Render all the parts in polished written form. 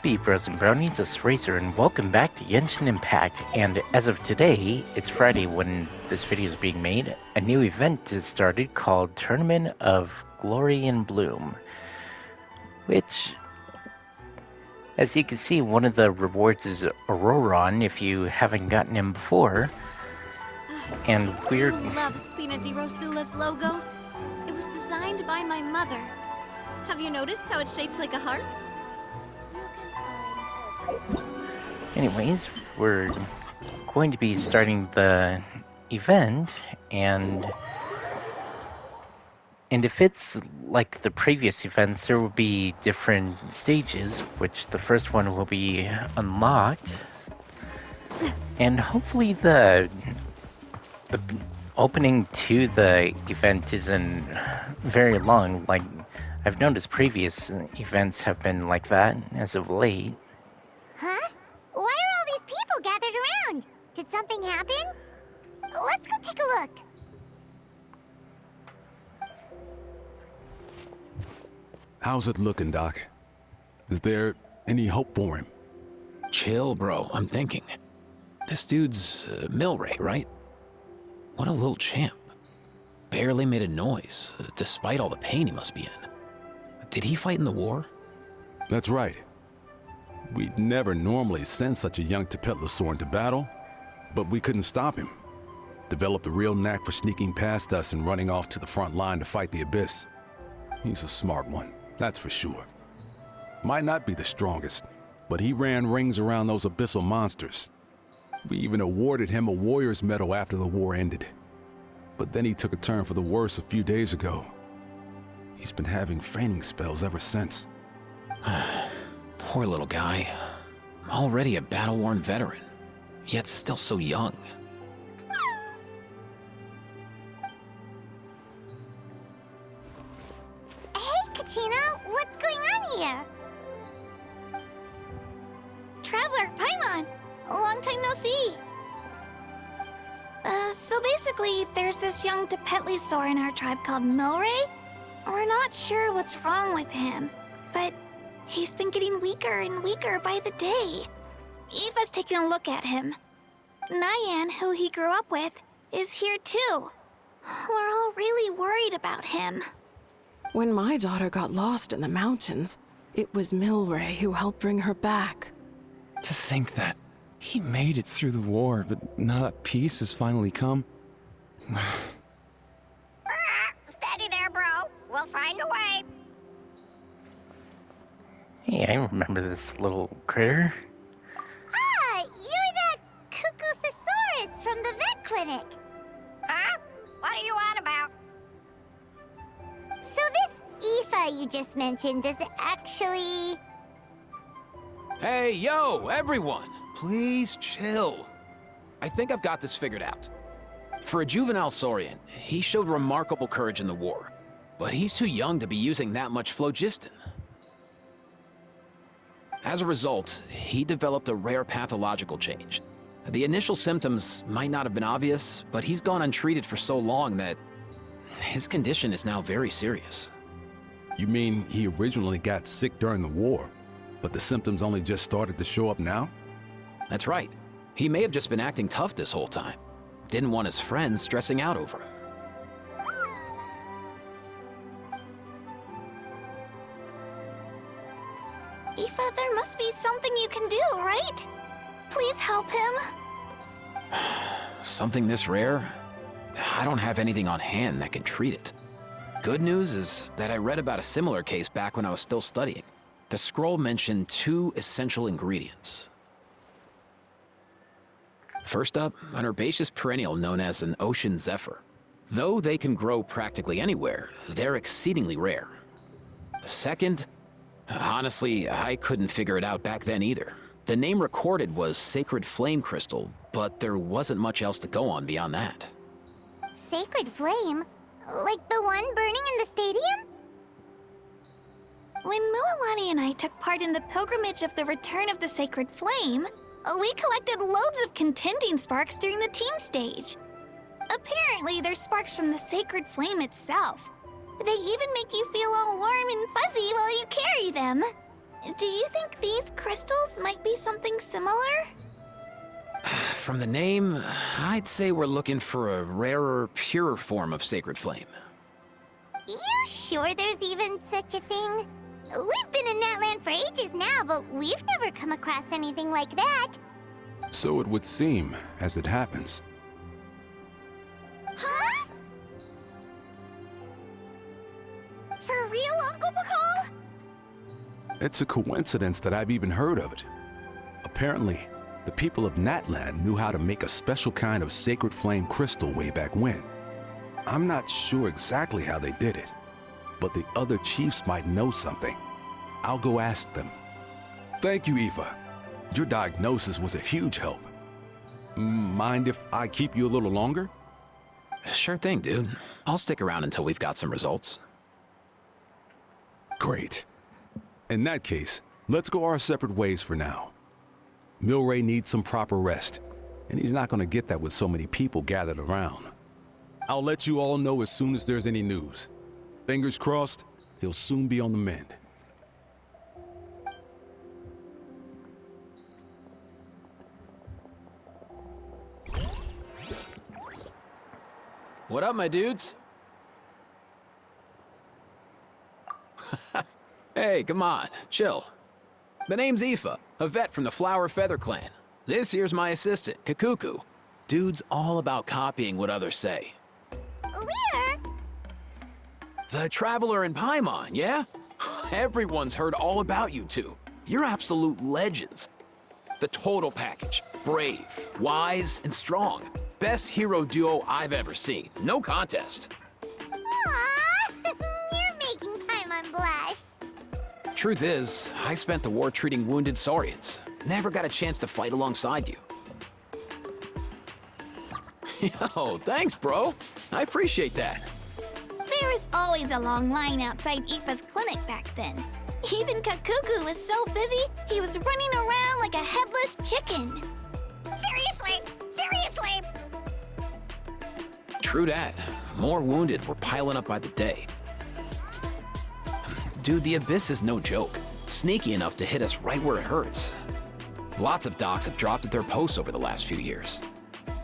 Howdy, bros and brownies, it's Racer, and welcome back to Genshin Impact. And as of today, it's Friday when this video is being made, a new event has started called Tournament of Glory and Bloom, which, as you can see, one of the rewards is Auroron if you haven't gotten him before. And we're... Do you love Spina di Rosula's logo? It was designed by my mother. Have you noticed how it's shaped like a heart? Anyways, we're going to be starting the event, and if it's like the previous events, there will be different stages, which the first one will be unlocked, and hopefully the opening to the event isn't very long. Like, I've noticed previous events have been like that as of late. Huh? Why are all these people gathered around? Did something happen? Let's go take a look. How's it looking, Doc? Is there any hope for him? Chill, bro. I'm thinking. This dude's Milray, right? What a little champ. Barely made a noise, despite all the pain he must be in. Did he fight in the war? That's right. We'd never normally send such a young Tepetlisaur into battle, but we couldn't stop him. Developed a real knack for sneaking past us and running off to the front line to fight the Abyss. He's a smart one, that's for sure. Might not be the strongest, but he ran rings around those abyssal monsters. We even awarded him a Warrior's Medal after the war ended. But then he took a turn for the worse a few days ago. He's been having fainting spells ever since. Poor little guy. Already a battle-worn veteran, yet still so young. Hey, Kachina, what's going on here? Traveler, Paimon! Long time no see! So basically, there's this young Tepetlisaur in our tribe called Milray. We're not sure what's wrong with him, but he's been getting weaker and weaker by the day. Eva's taking a look at him. Nyan, who he grew up with, is here too. We're all really worried about him. When my daughter got lost in the mountains, it was Milray who helped bring her back. To think that he made it through the war, but now that peace has finally come. Steady there, bro. We'll find a way. Hey, I remember this little critter. Ah, you're that cuckoo thesaurus from the vet clinic. Huh? What are you on about? So this Aoife you just mentioned, does it actually... Hey, yo, everyone! Please chill. I think I've got this figured out. For a juvenile Saurian, he showed remarkable courage in the war, but he's too young to be using that much phlogiston. As a result, he developed a rare pathological change. The initial symptoms might not have been obvious, but he's gone untreated for so long that his condition is now very serious. You mean he originally got sick during the war, but the symptoms only just started to show up now? That's right. He may have just been acting tough this whole time. Didn't want his friends stressing out over him. Aoife, there must be something you can do, right? Please help him. Something this rare? I don't have anything on hand that can treat it. Good news is that I read about a similar case back when I was still studying. The scroll mentioned 2 essential ingredients. First up, an herbaceous perennial known as an ocean zephyr. Though they can grow practically anywhere, they're exceedingly rare. Second, honestly, I couldn't figure it out back then either. The name recorded was Sacred Flame Crystal, but there wasn't much else to go on beyond that. Sacred flame? Like the one burning in the stadium? When Mualani and I took part in the pilgrimage of the Return of the Sacred Flame, we collected loads of contending sparks during the team stage. Apparently, they're sparks from the Sacred Flame itself. They even make you feel all warm and fuzzy while you carry them. Do you think these crystals might be something similar? From the name, I'd say we're looking for a rarer, purer form of sacred flame. You sure there's even such a thing? We've been in that land for ages now, but we've never come across anything like that. So it would seem, as it happens. Huh? For real, Uncle Pakal? It's a coincidence that I've even heard of it. Apparently, the people of Natland knew how to make a special kind of sacred flame crystal way back when. I'm not sure exactly how they did it, but the other chiefs might know something. I'll go ask them. Thank you, Eva. Your diagnosis was a huge help. Mind if I keep you a little longer? Sure thing, dude. I'll stick around until we've got some results. Great. In that case, let's go our separate ways for now. Milray needs some proper rest, and he's not going to get that with so many people gathered around. I'll let you all know as soon as there's any news. Fingers crossed, he'll soon be on the mend. What up, my dudes? Hey, come on, chill. The name's Aoife, a vet from the Flower Feather clan. This here's my assistant, Kakuku. Dude's all about copying what others say. We're... The Traveler in Paimon, yeah? Everyone's heard all about you two. You're absolute legends. The total package. Brave, wise, and strong. Best hero duo I've ever seen. No contest. Aww, you're making Paimon blush. Truth is, I spent the war treating wounded Saurians. Never got a chance to fight alongside you. Yo, thanks, bro. I appreciate that. There was always a long line outside Aoife's clinic back then. Even Kakuku was so busy, he was running around like a headless chicken. Seriously, seriously. True that. More wounded were piling up by the day. Dude, the Abyss is no joke. Sneaky enough to hit us right where it hurts. Lots of docs have dropped at their posts over the last few years.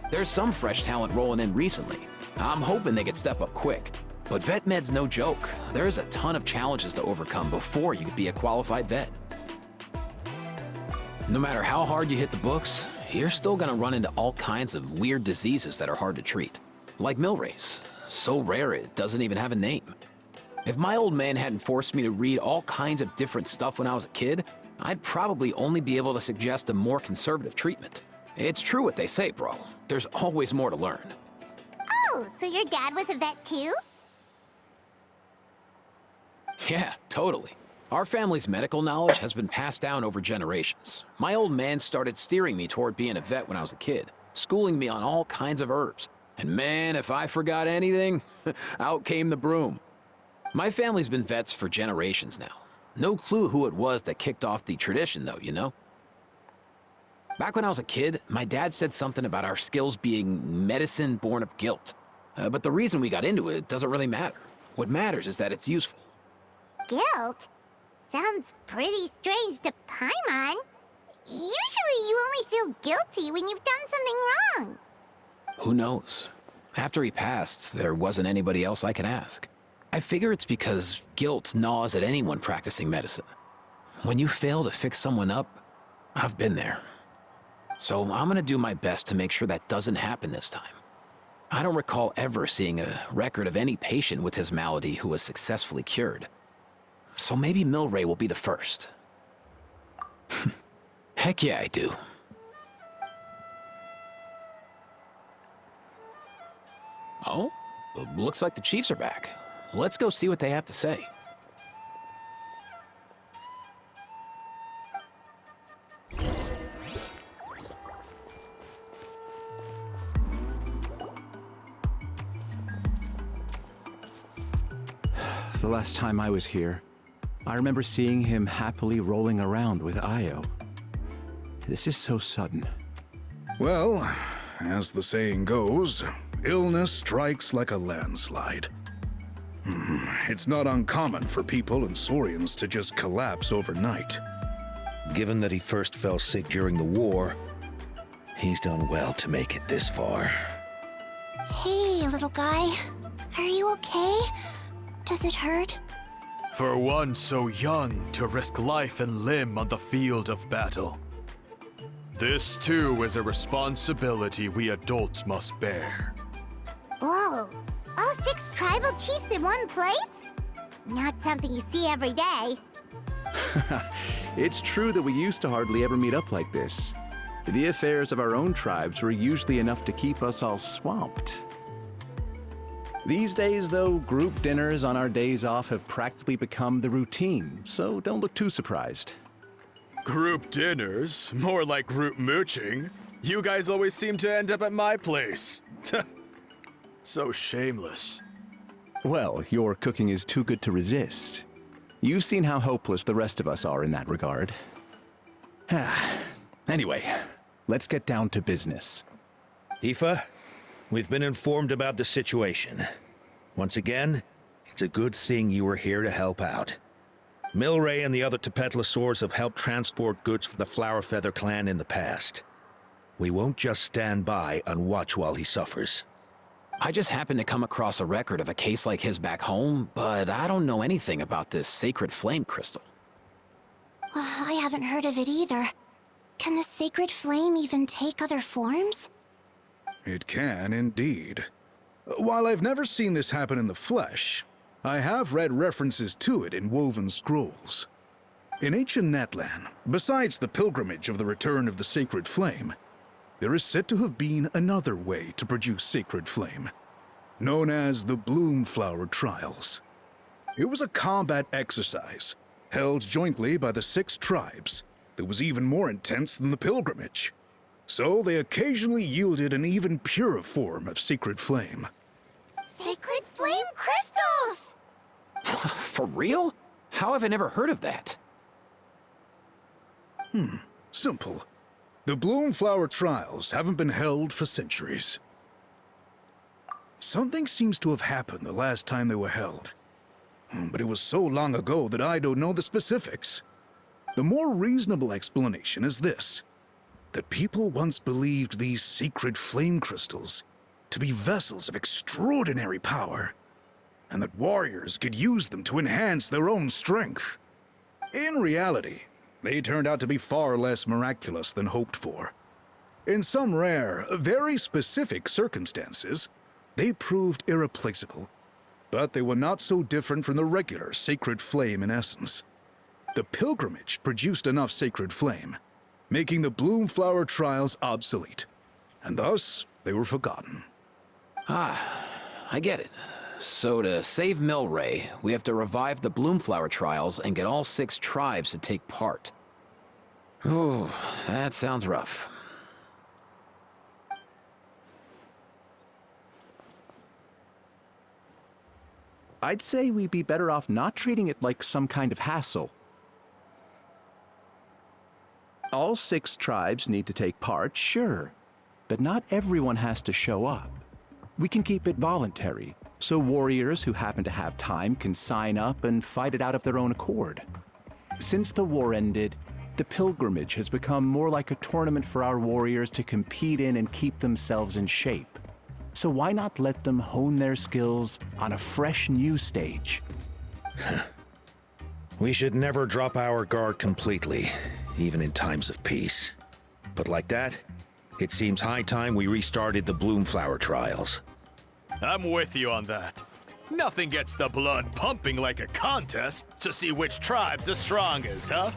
There's some fresh talent rolling in recently. I'm hoping they could step up quick. But vet med's no joke. There's a ton of challenges to overcome before you could be a qualified vet. No matter how hard you hit the books, you're still gonna run into all kinds of weird diseases that are hard to treat. Like Milray's. So rare it doesn't even have a name. If my old man hadn't forced me to read all kinds of different stuff when I was a kid, I'd probably only be able to suggest a more conservative treatment. It's true what they say, bro. There's always more to learn. Oh, so your dad was a vet too? Yeah, totally. Our family's medical knowledge has been passed down over generations. My old man started steering me toward being a vet when I was a kid, schooling me on all kinds of herbs. And man, if I forgot anything, out came the broom. My family's been vets for generations now. No clue who it was that kicked off the tradition, though, you know? Back when I was a kid, my dad said something about our skills being medicine born of guilt. But the reason we got into it doesn't really matter. What matters is that it's useful. Guilt? Sounds pretty strange to Paimon. Usually you only feel guilty when you've done something wrong. Who knows? After he passed, there wasn't anybody else I could ask. I figure it's because guilt gnaws at anyone practicing medicine. When you fail to fix someone up, I've been there. So I'm gonna do my best to make sure that doesn't happen this time. I don't recall ever seeing a record of any patient with his malady who was successfully cured. So maybe Milray will be the first. Heck yeah, I do. Oh, looks like the Chiefs are back. Let's go see what they have to say. The last time I was here, I remember seeing him happily rolling around with Io. This is so sudden. Well, as the saying goes, illness strikes like a landslide. It's not uncommon for people and Saurians to just collapse overnight. Given that he first fell sick during the war, he's done well to make it this far. Hey, little guy. Are you okay? Does it hurt? For one so young to risk life and limb on the field of battle. This too is a responsibility we adults must bear. Whoa. All 6 tribal chiefs in one place? Not something you see every day. It's true that we used to hardly ever meet up like this. The affairs of our own tribes were usually enough to keep us all swamped. These days, though, group dinners on our days off have practically become the routine, so don't look too surprised. Group dinners? More like group mooching. You guys always seem to end up at my place. So shameless. Well, your cooking is too good to resist. You've seen how hopeless the rest of us are in that regard. Anyway, let's get down to business. Aoife, we've been informed about the situation. Once again, it's a good thing you were here to help out. Milray and the other Tepetlisaurs have helped transport goods for the Flowerfeather clan in the past. We won't just stand by and watch while he suffers. I just happened to come across a record of a case like his back home, but I don't know anything about this sacred flame crystal. I haven't heard of it either. Can the sacred flame even take other forms? It can, indeed. While I've never seen this happen in the flesh, I have read references to it in woven scrolls. In ancient Natlan, besides the pilgrimage of the return of the sacred flame, there is said to have been another way to produce sacred flame, known as the Bloomflower Trials. It was a combat exercise, held jointly by the 6 tribes, that was even more intense than the pilgrimage. So they occasionally yielded an even purer form of sacred flame. Sacred flame crystals! For real? How have I never heard of that? Simple. The Bloomflower Trials haven't been held for centuries. Something seems to have happened the last time they were held. But it was so long ago that I don't know the specifics. The more reasonable explanation is this: that people once believed these sacred flame crystals to be vessels of extraordinary power, and that warriors could use them to enhance their own strength. In reality, they turned out to be far less miraculous than hoped for. In some rare, very specific circumstances, they proved irreplaceable, but they were not so different from the regular sacred flame in essence. The pilgrimage produced enough sacred flame, making the Bloomflower Trials obsolete, and thus they were forgotten. I get it. So to save Milray, we have to revive the Bloomflower Trials and get all 6 tribes to take part. Ooh, that sounds rough. I'd say we'd be better off not treating it like some kind of hassle. All 6 tribes need to take part, sure, but not everyone has to show up. We can keep it voluntary, so warriors who happen to have time can sign up and fight it out of their own accord. Since the war ended, the pilgrimage has become more like a tournament for our warriors to compete in and keep themselves in shape. So why not let them hone their skills on a fresh new stage? We should never drop our guard completely, even in times of peace. But like that, it seems high time we restarted the Bloomflower Trials. I'm with you on that. Nothing gets the blood pumping like a contest to see which tribe's the strongest, huh?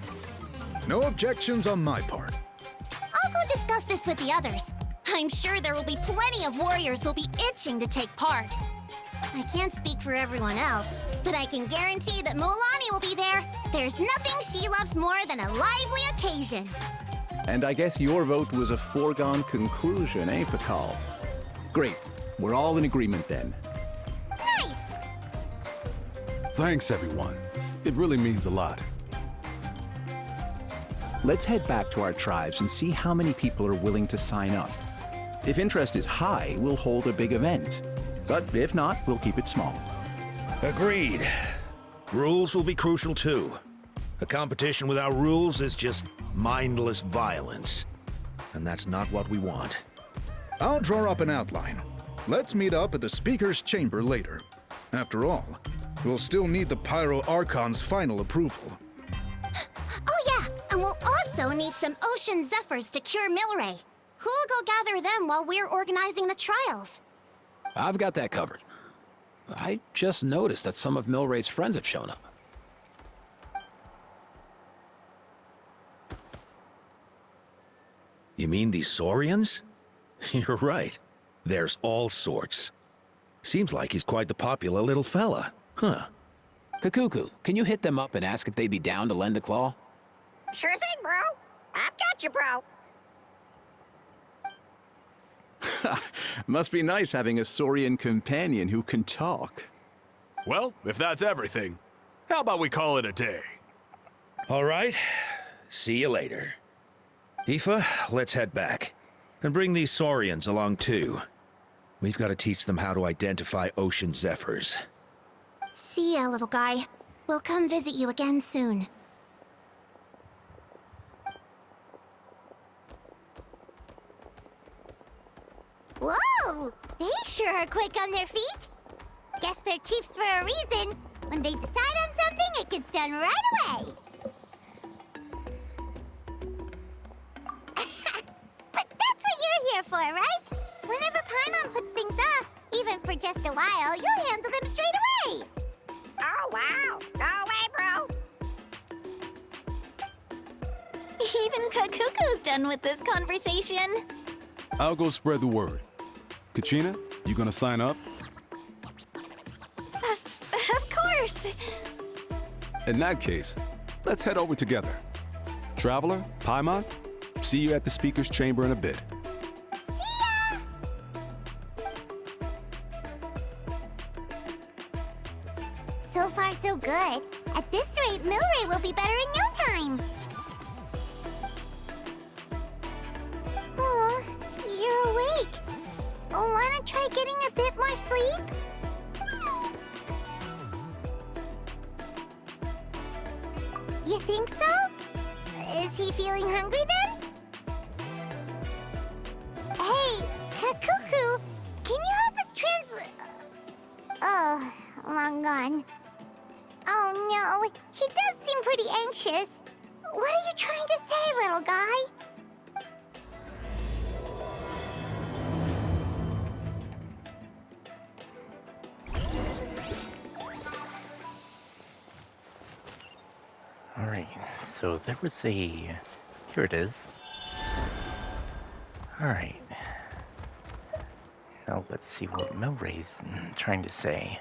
No objections on my part. I'll go discuss this with the others. I'm sure there will be plenty of warriors who'll be itching to take part. I can't speak for everyone else, but I can guarantee that Mulani will be there. There's nothing she loves more than a lively occasion. And I guess your vote was a foregone conclusion, eh, Pakal? Great. We're all in agreement then. Nice! Thanks, everyone. It really means a lot. Let's head back to our tribes and see how many people are willing to sign up. If interest is high, we'll hold a big event. But if not, we'll keep it small. Agreed. Rules will be crucial too. A competition without rules is just mindless violence. And that's not what we want. I'll draw up an outline. Let's meet up at the Speaker's Chamber later. After all, we'll still need the Pyro Archon's final approval. Oh yeah, and we'll also need some Ocean Zephyrs to cure Milray. Who'll go gather them while we're organizing the trials? I've got that covered. I just noticed that some of Milray's friends have shown up. You mean these Saurians? You're right. There's all sorts. Seems like he's quite the popular little fella. Huh. Kakuku, can you hit them up and ask if they'd be down to lend a claw? Sure thing, bro. I've got you, bro. Must be nice having a Saurian companion who can talk. Well, if that's everything, how about we call it a day? All right. See you later. Aoife, let's head back. And bring these Saurians along too. We've got to teach them how to identify Ocean Zephyrs. See ya, little guy. We'll come visit you again soon. Whoa! They sure are quick on their feet. Guess they're chiefs for a reason. When they decide on something, it gets done right away. But that's what you're here for, right? Whenever Paimon puts things off, even for just a while, you'll handle them straight away. Oh, wow. Go away, bro. Even Kakuku's done with this conversation. I'll go spread the word. Kachina, you gonna sign up? Of course. In that case, let's head over together. Traveler, Paimon, see you at the Speaker's Chamber in a bit. So far, so good. At this rate, Milray will be better in no time. Aw, you're awake. Wanna try getting a bit more sleep? You think so? Is he feeling hungry then? Hey, Kakuku, can you help us translate? Oh, long gone. Oh no, he does seem pretty anxious. What are you trying to say, little guy? Alright, so there was a... Here it is. Alright. Now let's see what Milray's trying to say.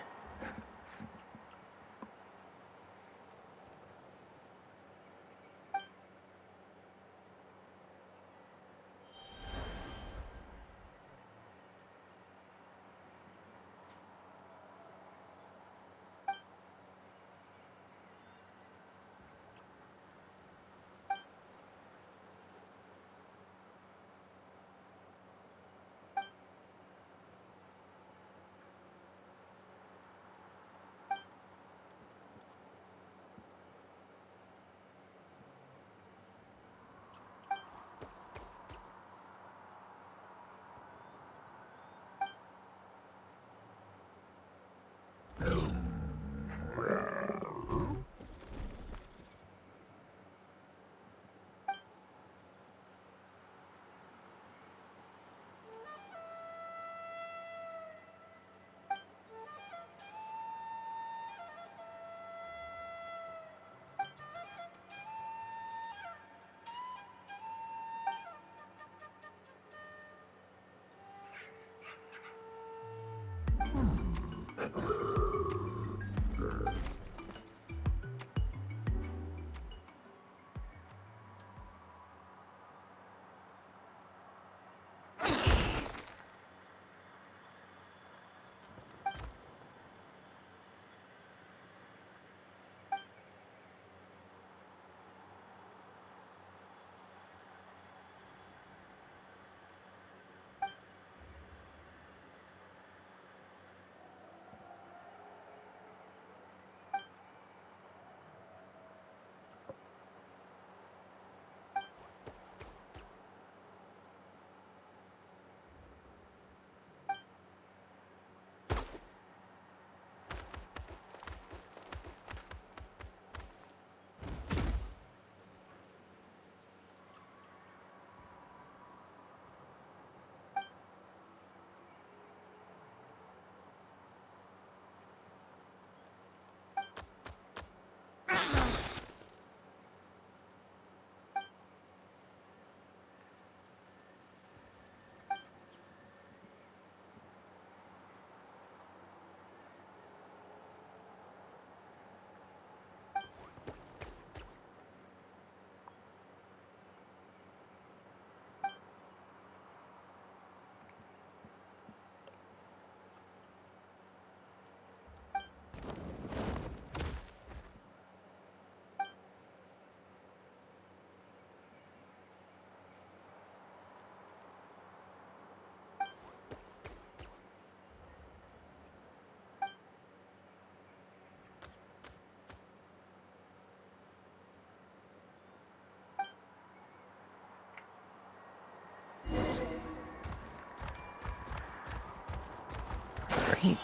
Alright.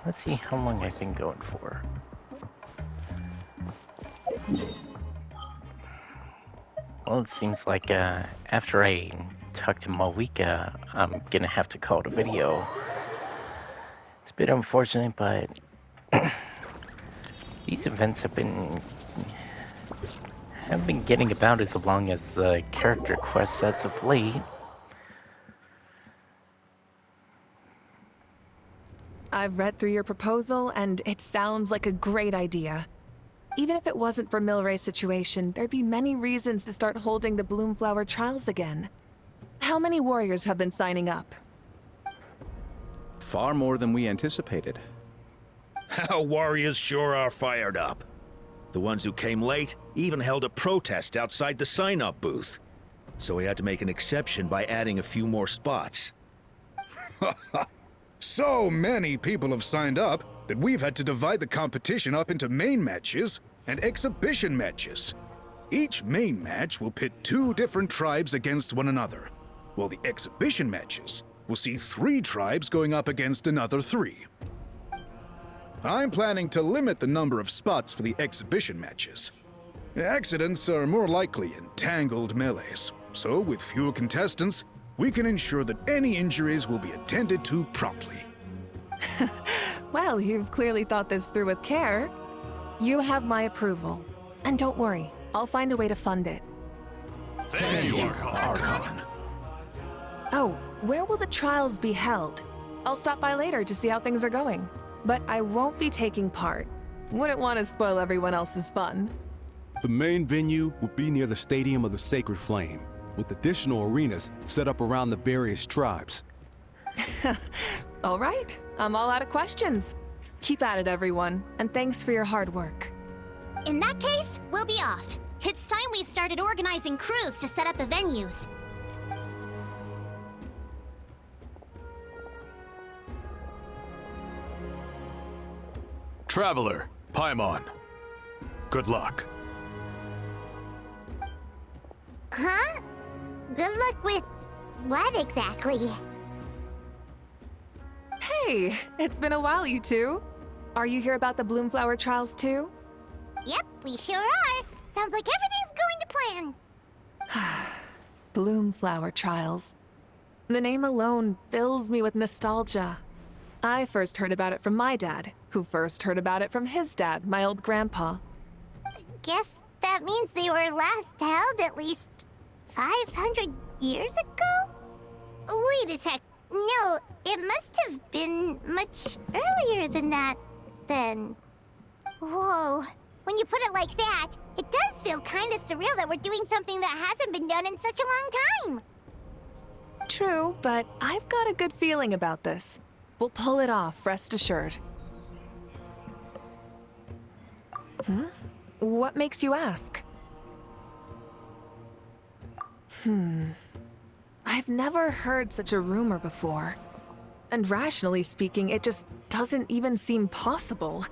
Let's see how long I've been going for. Well, it seems like after I talk to Malika, I'm gonna have to call it a video. It's a bit unfortunate, but these events have been getting about as long as the character quests as of late. I've read through your proposal, and it sounds like a great idea. Even if it wasn't for Milray's situation, there'd be many reasons to start holding the Bloomflower trials again. How many warriors have been signing up? Far more than we anticipated. Our warriors sure are fired up. The ones who came late even held a protest outside the sign-up booth. So we had to make an exception by adding a few more spots. So many people have signed up that we've had to divide the competition up into main matches and exhibition matches. Each main match will pit 2 different tribes against one another, while the exhibition matches will see 3 tribes going up against another 3. I'm planning to limit the number of spots for the exhibition matches. Accidents are more likely in tangled melees, so with fewer contestants, we can ensure that any injuries will be attended to promptly. Well, you've clearly thought this through with care. You have my approval. And don't worry, I'll find a way to fund it. Thank you, Archon. Oh, where will the trials be held? I'll stop by later to see how things are going. But I won't be taking part. Wouldn't want to spoil everyone else's fun. The main venue will be near the Stadium of the Sacred Flame, with additional arenas set up around the various tribes. All right, I'm all out of questions. Keep at it, everyone, and thanks for your hard work. In that case, we'll be off. It's time we started organizing crews to set up the venues. Traveler, Paimon. Good luck. Huh? Good luck with what exactly? Hey, it's been a while, you two. Are you here about the Bloomflower trials too? Yep, we sure are. Sounds like everything's going to plan. Bloomflower trials. The name alone fills me with nostalgia. I first heard about it from my dad, who first heard about it from his dad, my old grandpa. Guess that means they were last held at least 500 years ago? Wait a sec. No, it must have been much earlier than that, then. Whoa. When you put it like that, it does feel kind of surreal that we're doing something that hasn't been done in such a long time. True, but I've got a good feeling about this. We'll pull it off, rest assured. What makes you ask? I've never heard such a rumor before. And rationally speaking, it just doesn't even seem possible.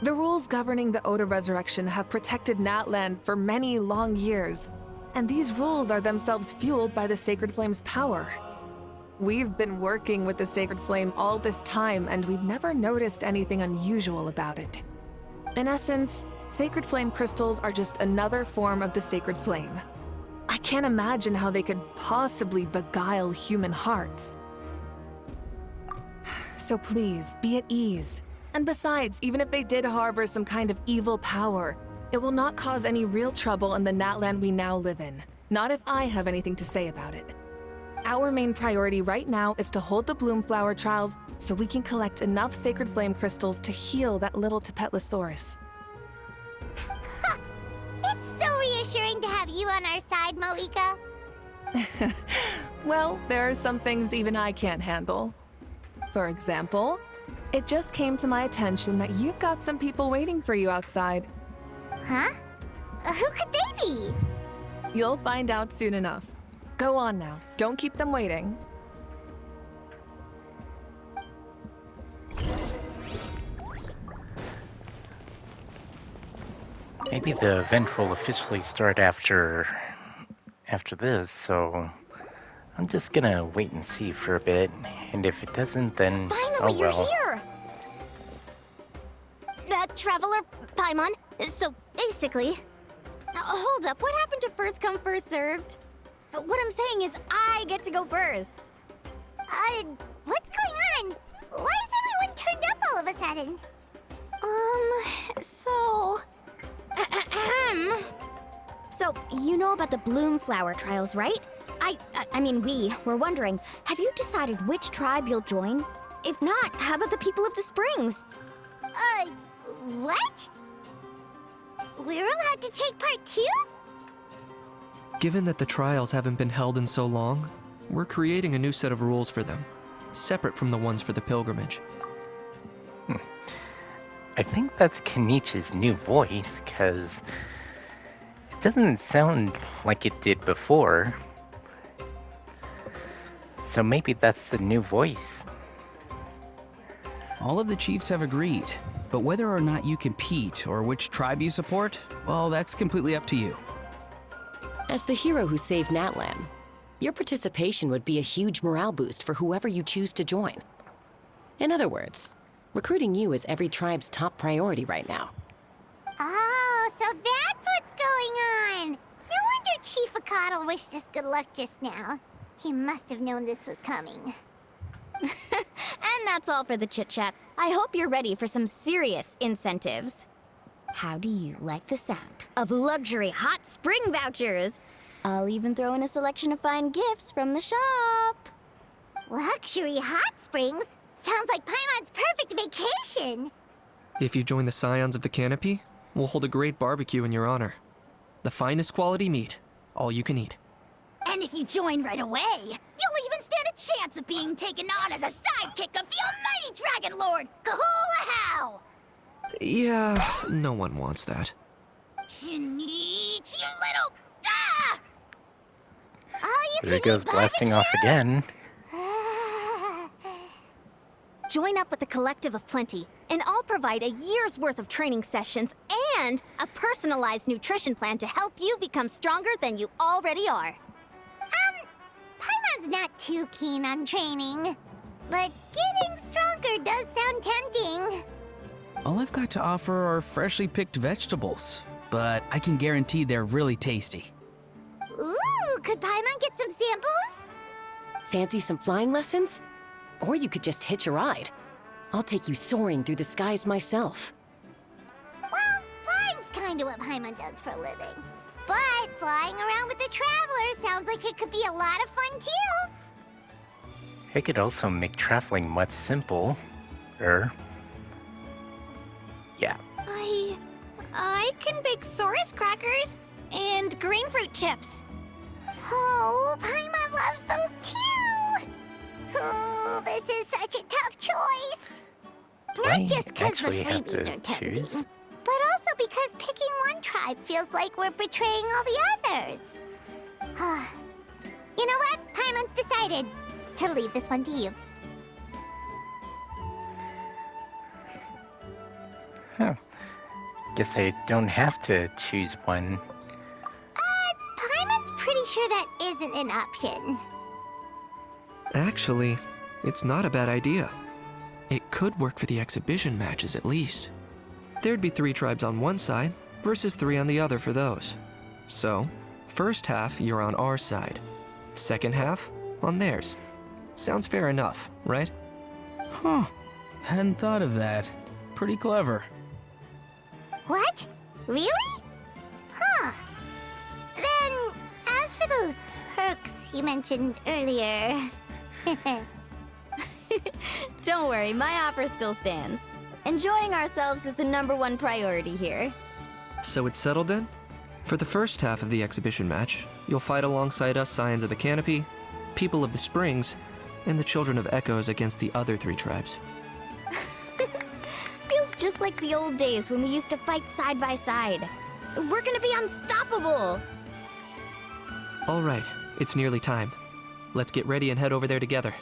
The rules governing the Oda Resurrection have protected Natland for many long years, and these rules are themselves fueled by the Sacred Flame's power. We've been working with the Sacred Flame all this time, and we've never noticed anything unusual about it. In essence, Sacred Flame crystals are just another form of the Sacred Flame. I can't imagine how they could possibly beguile human hearts. So please, be at ease. And besides, even if they did harbor some kind of evil power, it will not cause any real trouble in the Natland we now live in. Not if I have anything to say about it. Our main priority right now is to hold the Bloomflower trials so we can collect enough Sacred Flame crystals to heal that little Tepetlisaurus. It's so reassuring to have you on our side, Moika. Well, there are some things even I can't handle. For example, it just came to my attention that you've got some people waiting for you outside. Huh? Who could they be? You'll find out soon enough. Go on now. Don't keep them waiting. Maybe the event will officially start after this, so I'm just gonna wait and see for a bit, and if it doesn't, then Finally, oh you're well. here! Traveler Paimon, so basically... hold up, what happened to first come, first served? What I'm saying is I get to go first. What's going on? Why is everyone turned up all of a sudden? So... So, you know about the Bloom Flower trials, right? I mean, we were wondering, have you decided which tribe you'll join? If not, how about the people of the Springs? What? We're allowed to take part too? Given that the trials haven't been held in so long, we're creating a new set of rules for them, separate from the ones for the pilgrimage. I think that's Kenich's new voice, because it doesn't sound like it did before. So maybe that's the new voice. All of the chiefs have agreed, but whether or not you compete or which tribe you support, well, that's completely up to you. As the hero who saved Natlan, your participation would be a huge morale boost for whoever you choose to join. In other words, recruiting you is every tribe's top priority right now. Oh, so that's what's going on! No wonder Chief Akatl wished us good luck just now. He must have known this was coming. And that's all for the chit-chat. I hope you're ready for some serious incentives. How do you like the sound of luxury hot spring vouchers? I'll even throw in a selection of fine gifts from the shop. Luxury hot springs? Sounds like Paimon's perfect vacation! If you join the Scions of the Canopy, we'll hold a great barbecue in your honor. The finest quality meat, all you can eat. And if you join right away, you'll even stand a chance of being taken on as a sidekick of the almighty Dragon Lord, Kahula-How! Yeah, no one wants that. Kinich, you little... Ah! There it goes blasting off again. Join up with the Collective of Plenty, and I'll provide a year's worth of training sessions and a personalized nutrition plan to help you become stronger than you already are. Paimon's not too keen on training, but getting stronger does sound tempting. All I've got to offer are freshly picked vegetables, but I can guarantee they're really tasty. Ooh, could Paimon get some samples? Fancy some flying lessons? Or you could just hitch a ride. I'll take you soaring through the skies myself. Well, flying's kinda what Paimon does for a living. But flying around with the Traveler sounds like it could be a lot of fun too. It could also make traveling much simpler. Yeah. I can bake Saurus crackers and green fruit chips. Oh, Paimon loves those too! Oh, this is such a tough choice. Not just because the freebies are tempting, but also because picking one tribe feels like we're betraying all the others. You know what? Paimon's decided to leave this one to you. Huh. Guess I don't have to choose one. Paimon's pretty sure that isn't an option. Actually, it's not a bad idea. It could work for the exhibition matches at least. There'd be 3 tribes on one side versus 3 on the other for those. So, first half you're on our side, second half on theirs. Sounds fair enough, right? Huh. Hadn't thought of that. Pretty clever. What? Really? Huh. Then, as for those perks you mentioned earlier... Don't worry, my offer still stands. Enjoying ourselves is the #1 priority here. So it's settled then? For the first half of the exhibition match, you'll fight alongside us Scions of the Canopy, People of the Springs, and the Children of Echoes against the other 3 tribes. Feels just like the old days when we used to fight side by side. We're gonna be unstoppable! All right, it's nearly time. Let's get ready and head over there together.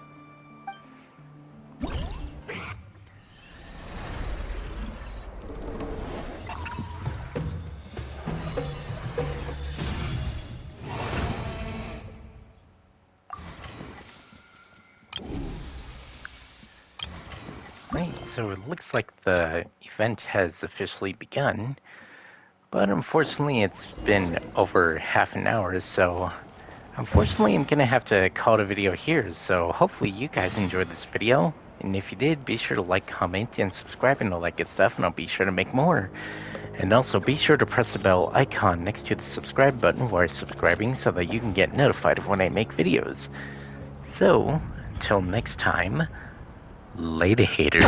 Alright, so it looks like the event has officially begun, but unfortunately it's been over half an hour, so unfortunately I'm gonna have to call the video here, so hopefully you guys enjoyed this video, and if you did, be sure to like, comment, and subscribe and all that good stuff, and I'll be sure to make more. And also be sure to press the bell icon next to the subscribe button while subscribing so that you can get notified of when I make videos. So, until next time, later haters.